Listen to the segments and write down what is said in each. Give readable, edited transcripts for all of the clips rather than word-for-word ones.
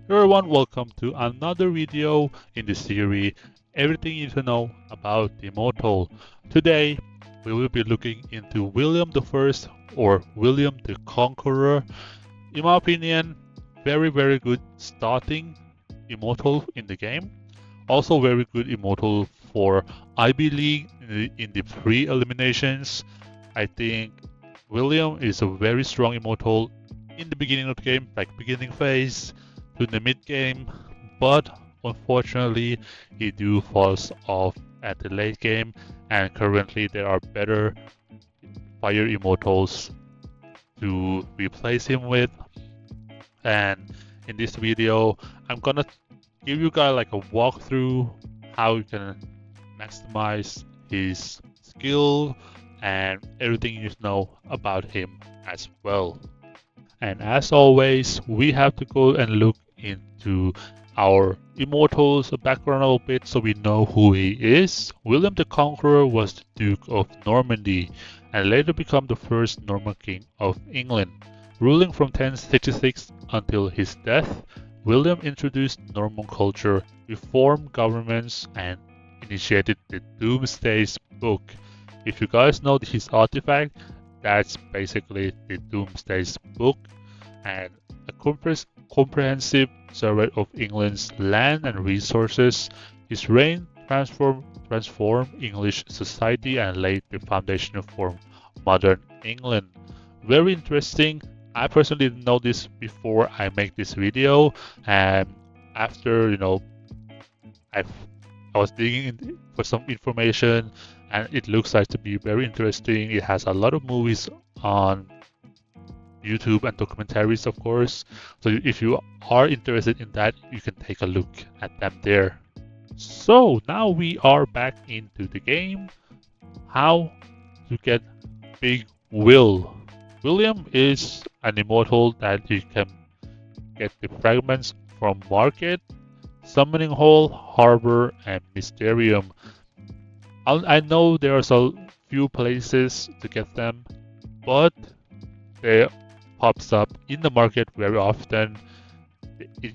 Hello everyone, welcome to another video in the series Everything You Need to Know About the Immortal. Today we will be looking into William the First or William the Conqueror. In my opinion, very good starting Immortal in the game. Also very good Immortal for IB League in the pre-eliminations. I think William is a very strong Immortal in the beginning of the game, like beginning phase to the mid game, but unfortunately he do falls off at the late game, and currently there are better fire immortals to replace him with. And in this video I'm gonna give you guys like a walkthrough how you can maximize his skill and everything you need to know about him as well. And as always, we have to go and look into our Immortal's background a little bit so we know who he is. William the Conqueror was the Duke of Normandy and later became the first Norman King of England. Ruling from 1066 until his death, William introduced Norman culture, reformed governments, and initiated the Doomsday Book. If you guys know his artifact, that's basically the Doomsday Book and a comprehensive survey of England's land and resources. His reign transformed English society and laid the foundation for modern England. Very interesting. I personally didn't know this before I make this video, and after I've, I was digging in for some information, and it looks like to be very interesting. It has a lot of movies on YouTube and documentaries, of course. So if you are interested in that, you can take a look at them there. So now we are back into the game. How to get Big Will. William is an immortal that you can get the fragments from Market, Summoning Hall, Harbor, and Mysterium. I know there's a few places to get them, but they pops up in the market very often. It,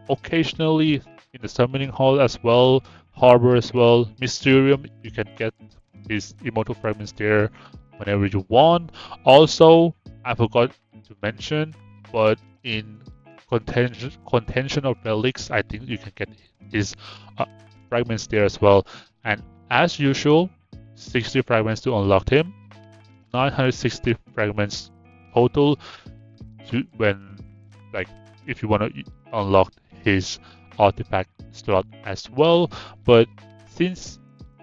occasionally in the Summoning Hall as well, Harbor as well, Mysterium. You can get these immortal fragments there whenever you want. Also, I forgot to mention, but in contention of relics, I think you can get his fragments there as well. And as usual, 60 fragments to unlock him, 960 fragments total to when if you want to unlock his artifact slot as well. But since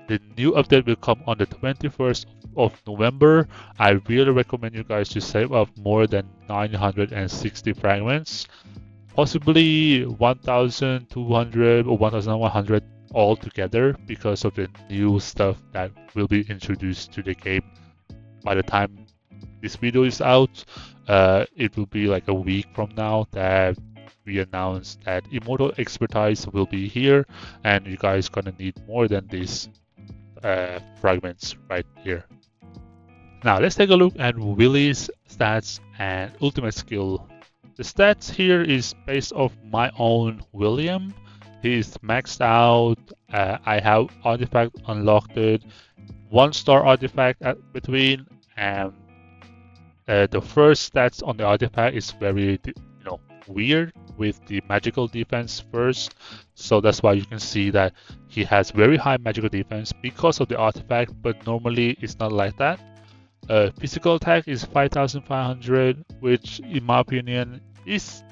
the new update will come on the 21st of November, I really recommend you guys to save up more than 960 fragments, possibly 1200 or 1100 all together, because of the new stuff that will be introduced to the game by the time this video is out. It will be like a week from now that we announce that Immortal Expertise will be here, and you guys gonna need more than these fragments right here. Now let's take a look at Willie's stats and ultimate skill. The stats here is based off my own William. He's maxed out. I have artifact unlocked, 1-star artifact between, and the first stats on the artifact is very weird with the magical defense first. So that's why you can see that he has very high magical defense because of the artifact, but normally it's not like that. Physical attack is 5500, which in my opinion is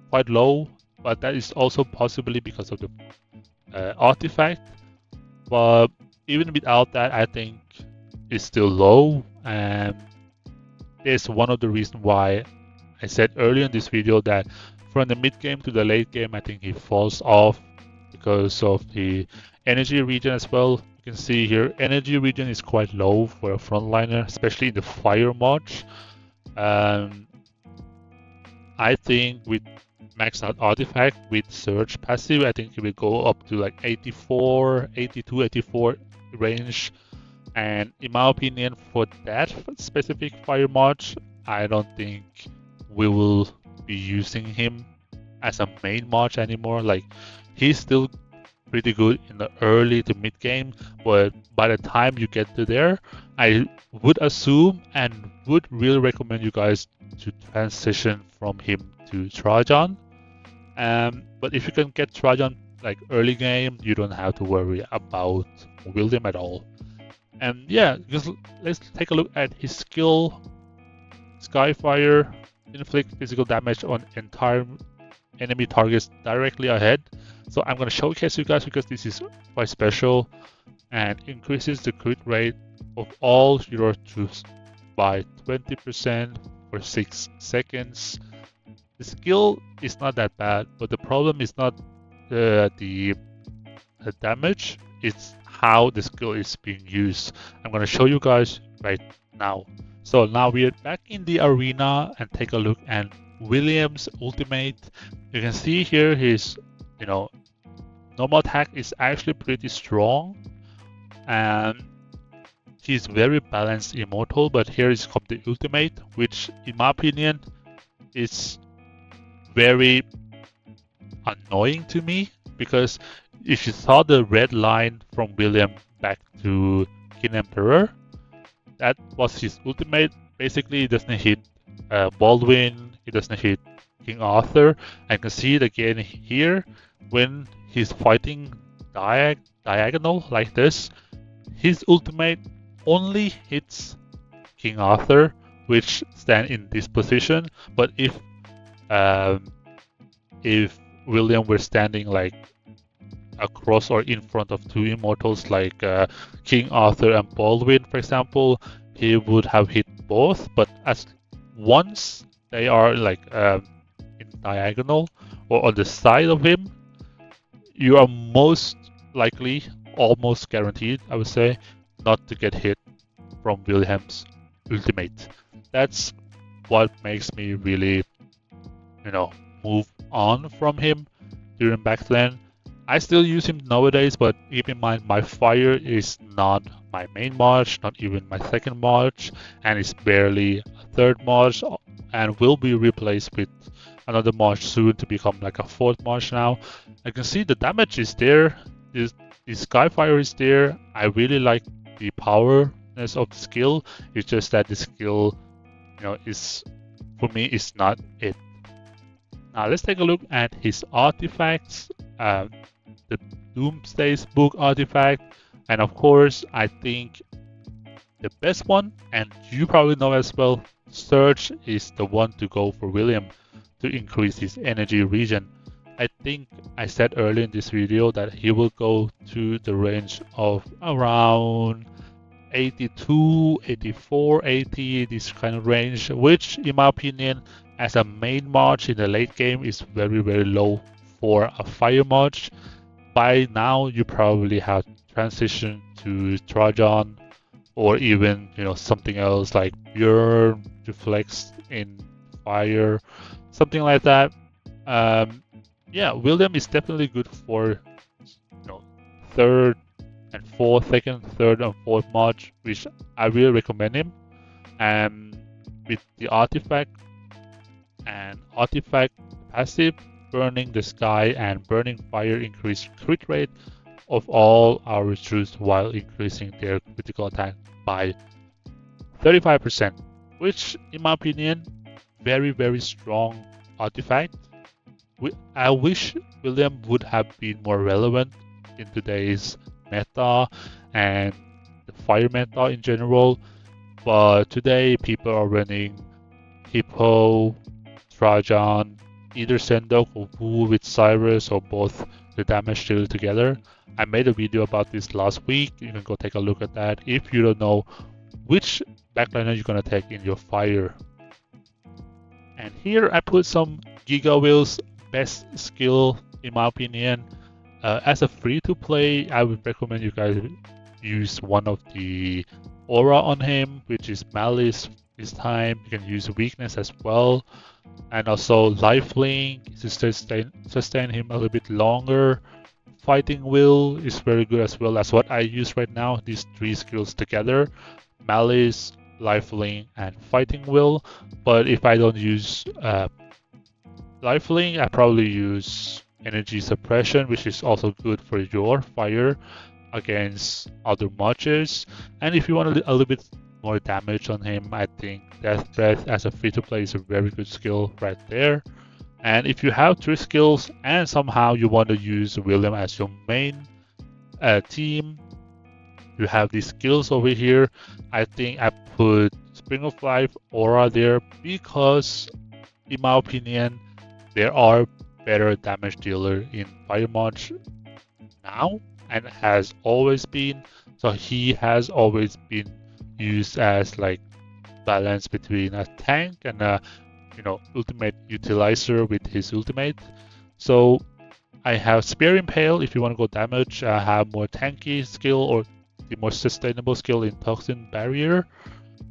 quite low, but that is also possibly because of the artifact. But even without that, I think it's still low, and it's one of the reasons why I said earlier in this video that from the mid game to the late game, I think he falls off because of the energy regen as well. You can see here, energy regen is quite low for a frontliner, especially in the fire march. I think with maxed out artifact with surge passive, I think it will go up to like 84, 82, 84 range. And in my opinion, for that specific fire march, I don't think we will be using him as a main March anymore. Like, he's still pretty good in the early to mid game, but by the time you get to there, I would assume and would really recommend you guys to transition from him to Trajan. But if you can get Trajan like early game, you don't have to worry about William at all. And yeah, just let's take a look at his skill. Skyfire, inflict physical damage on entire enemy targets directly ahead. So I'm going to showcase you guys because this is quite special, and increases the crit rate of all your troops by 20% for 6 seconds. The skill is not that bad, but the problem is not the damage, it's how the skill is being used. I'm going to show you guys right now. So now we are back in the arena and take a look at William's ultimate. You can see here his, normal attack is actually pretty strong, and he's very balanced immortal, but here is come the ultimate, which in my opinion is very annoying to me, because if you saw the red line from William back to King Emperor, that was his ultimate. Basically, it doesn't hit Baldwin, it doesn't hit King Arthur. I can see it again here when he's fighting diagonal like this. His ultimate only hits King Arthur, which stand in this position. But if William were standing like across or in front of two immortals like King Arthur and Baldwin, for example, he would have hit both. But as once they are like in diagonal or on the side of him, you are most likely, almost guaranteed, I would say, not to get hit from Wilhelm's ultimate. That's what makes me really, move on from him during back then. I still use him nowadays, but keep in mind my fire is not my main March, not even my second March, and it's barely a third March, and will be replaced with another March soon to become like a fourth March now. I can see the damage is there, the Skyfire is there. I really like the powerness of the skill. It's just that the skill, is, for me, is not it. Now let's take a look at his artifacts. The Doomsday's Book artifact, and of course I think the best one, and you probably know as well, Surge is the one to go for William to increase his energy regen. I think I said earlier in this video that he will go to the range of around 82, 84, 80, this kind of range, which in my opinion as a main March in the late game is very, very low for a fire March. By now you probably have transitioned to Trajan, or even something else like Björn to flex in fire, something like that. Yeah, William is definitely good for third and fourth, second, third and fourth March, which I really recommend him. And with the artifact passive, Burning the Sky and Burning Fire increase crit rate of all our troops while increasing their critical attack by 35%, which in my opinion, very, very strong artifact. I wish William would have been more relevant in today's meta and the fire meta in general, but today people are running Hippo, Trajan, either Sendok or Wu with Cyrus, or both the damage deal together. I made a video about this last week. You can go take a look at that if you don't know which backliner you're gonna take in your fire. And here I put some Giga Will's best skill in my opinion. As a free-to-play, I would recommend you guys use one of the aura on him, which is Malice this time. You can use weakness as well, and also lifelink to sustain him a little bit longer. Fighting will is very good as well. That's what I use right now, these three skills together: Malice, lifelink, and fighting will. But if I don't use Lifelink, I probably use energy suppression, which is also good for your fire against other matches. And if you want a little bit more damage on him, I think Death Breath as a free-to-play is a very good skill right there. And if you have 3 skills and somehow you want to use William as your main team, you have these skills over here. I think I put Spring of Life Aura there because, in my opinion, there are better damage dealer in Fire March now and has always been. So he has always been used as like balance between a tank and a ultimate utilizer with his ultimate. So I have Spear Impale if you want to go damage. I have more tanky skill or the more sustainable skill in Toxin Barrier.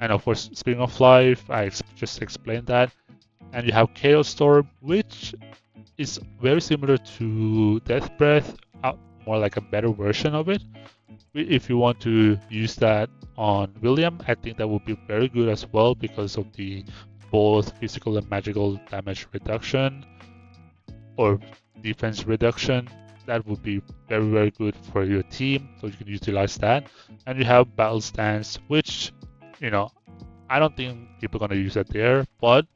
And of course, Spring of Life, I just explained that. And you have Chaos Storm, which is very similar to Death Breath, more like a better version of it. If you want to use that on William, I think that would be very good as well because of the both physical and magical damage reduction or defense reduction. That would be very, very good for your team, so you can utilize that. And you have Battle Stance, which, I don't think people are going to use that there, but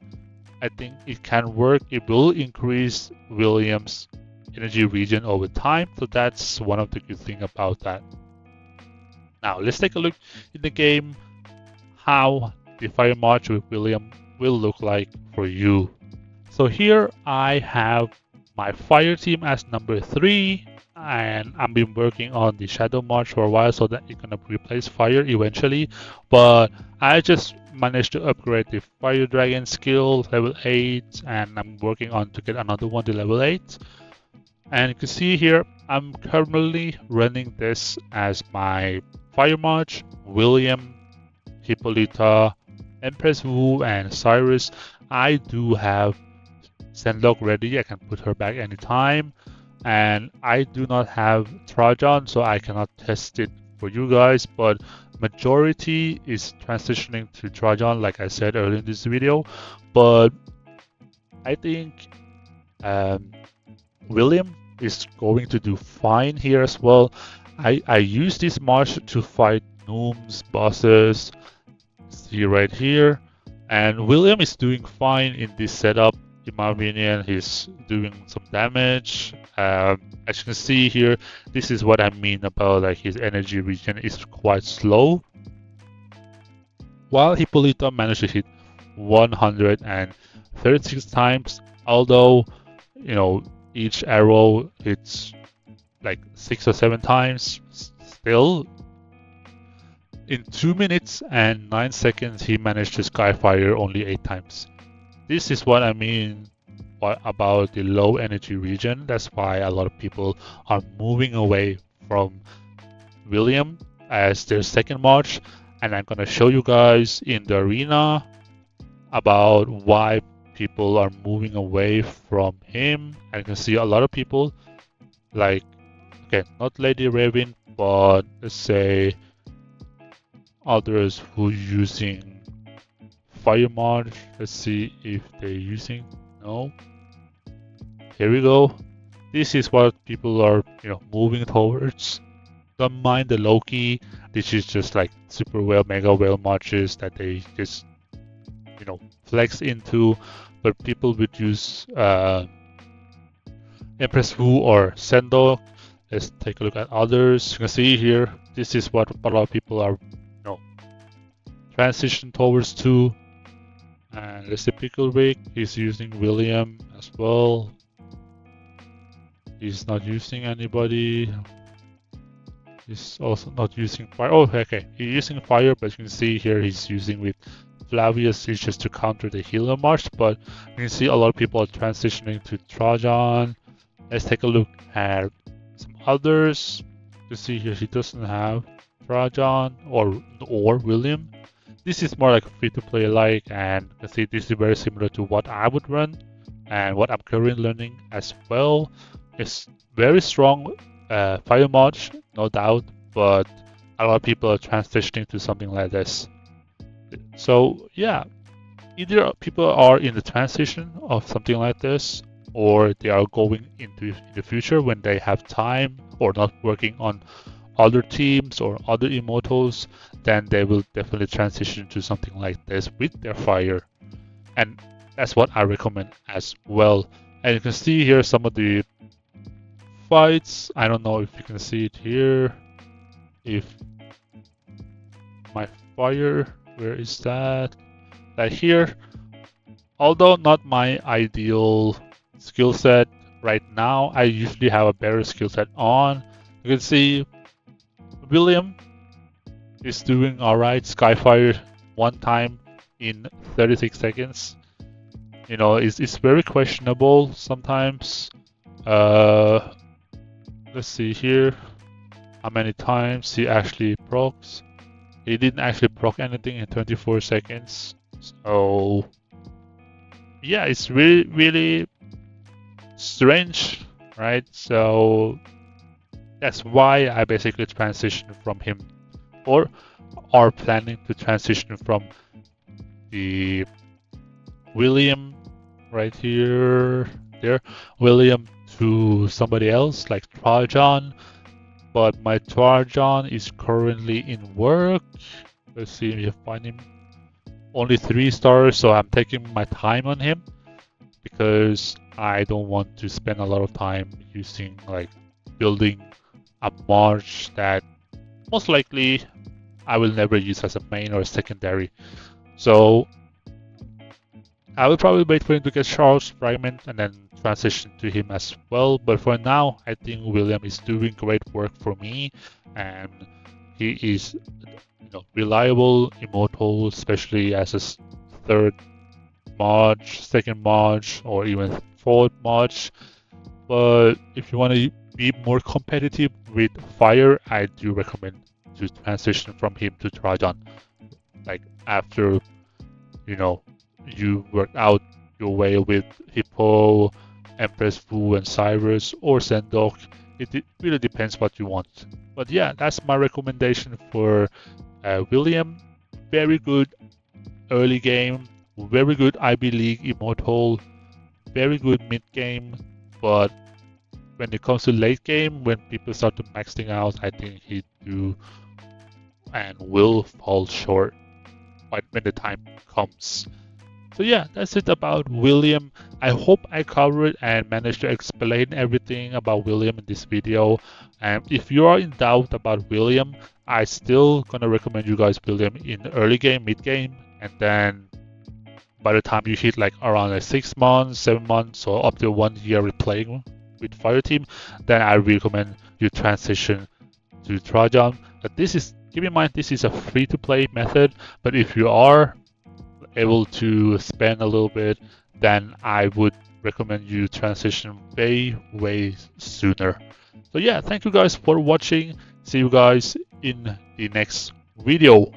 I think it can work. It will increase William's energy regen over time, so that's one of the good things about that. Now, let's take a look in the game how the Fire March with William will look like for you. So here I have my fire team as number 3, and I've been working on the Shadow March for a while so that it's gonna replace fire eventually, but I just managed to upgrade the Fire Dragon skill level 8, and I'm working on to get another one to level 8. And you can see here I'm currently running this as my Fire March, William, Hippolyta, Empress Wu, and Cyrus. I do have Sendok ready, I can put her back anytime. And I do not have Trajan, so I cannot test it for you guys, but majority is transitioning to Trajan, like I said earlier in this video. But I think William is going to do fine here as well. I use this march to fight gnomes, bosses, see right here. And William is doing fine in this setup. In my opinion, he's doing some damage. As you can see here, this is what I mean about like his energy regen is quite slow. While Hippolyta managed to hit 136 times, although each arrow hits like 6 or 7 times, still in 2 minutes and 9 seconds he managed to skyfire only 8 times. This is what I mean about the low energy regen. That's why a lot of people are moving away from William as their second march, and I'm gonna show you guys in the arena about why people are moving away from him. And you can see a lot of people like, okay, not Lady Raven, but let's say others who using Fire March. Let's see if they're using, no. Here we go. This is what people are, moving towards. Don't mind the Loki. This is just like super whale, mega whale marches that they just, flex into. But people would use Empress Wu or Sendo. Let's take a look at others. You can see here, this is what a lot of people are, transition towards to. And let's see, Picklewick is using William as well. He's not using anybody. He's also not using fire. Oh, okay. He's using fire, but you can see here he's using with Flavius. It's just to counter the healer march. But you can see a lot of people are transitioning to Trajan. Let's take a look at some others. You see here he doesn't have Trajan or William. This is more like free-to-play like, and you can see this is very similar to what I would run and what I'm currently learning as well. It's very strong fire march, no doubt, but a lot of people are transitioning to something like this. So yeah, either people are in the transition of something like this, or they are going into in the future when they have time or not working on other teams or other immortals, then they will definitely transition to something like this with their fire. And that's what I recommend as well. And you can see here some of the fights. I don't know if you can see it here. If my fire, where is that? Like here, although not my ideal skill set right now, I usually have a better skill set on. You can see William is doing alright. Skyfire one time in 36 seconds. You know, it's very questionable sometimes. Let's see here how many times he actually procs. He didn't actually proc anything in 24 seconds. So yeah, it's really strange, right? So that's why I basically transitioned from him, or are planning to transition from the William right here, there, William to somebody else like Trajan. But my Trajan is currently in work. Let's see if you find him. Only 3 stars, so I'm taking my time on him because I don't want to spend a lot of time using like building a march that most likely I will never use as a main or a secondary. So I will probably wait for him to get Charles Fragment and then transition to him as well. But for now, I think William is doing great work for me, and he is, reliable, immortal, especially as a third March, second March, or even fourth March. But if you want to be more competitive with Fire, I do recommend to transition from him to Trajan. Like after, you work out your way with Hippo, Empress Fu, and Cyrus, or Sendok. It really depends what you want. But yeah, that's my recommendation for William. Very good early game, very good IB League Immortal, very good mid game, but when it comes to late game, when people start to maxing out, I think he do and will fall short when the time comes. So yeah, that's it about William. I hope I covered and managed to explain everything about William in this video. And if you are in doubt about William, I still gonna recommend you guys William in early game, mid game, and then by the time you hit like around like 6 months, 7 months, or up to 1 year with playing with Fire Team, then I recommend you transition to Trajan. But keep in mind this is a free to play method, but if you are able to spend a little bit, then I would recommend you transition way sooner. So yeah, thank you guys for watching. See you guys in the next video.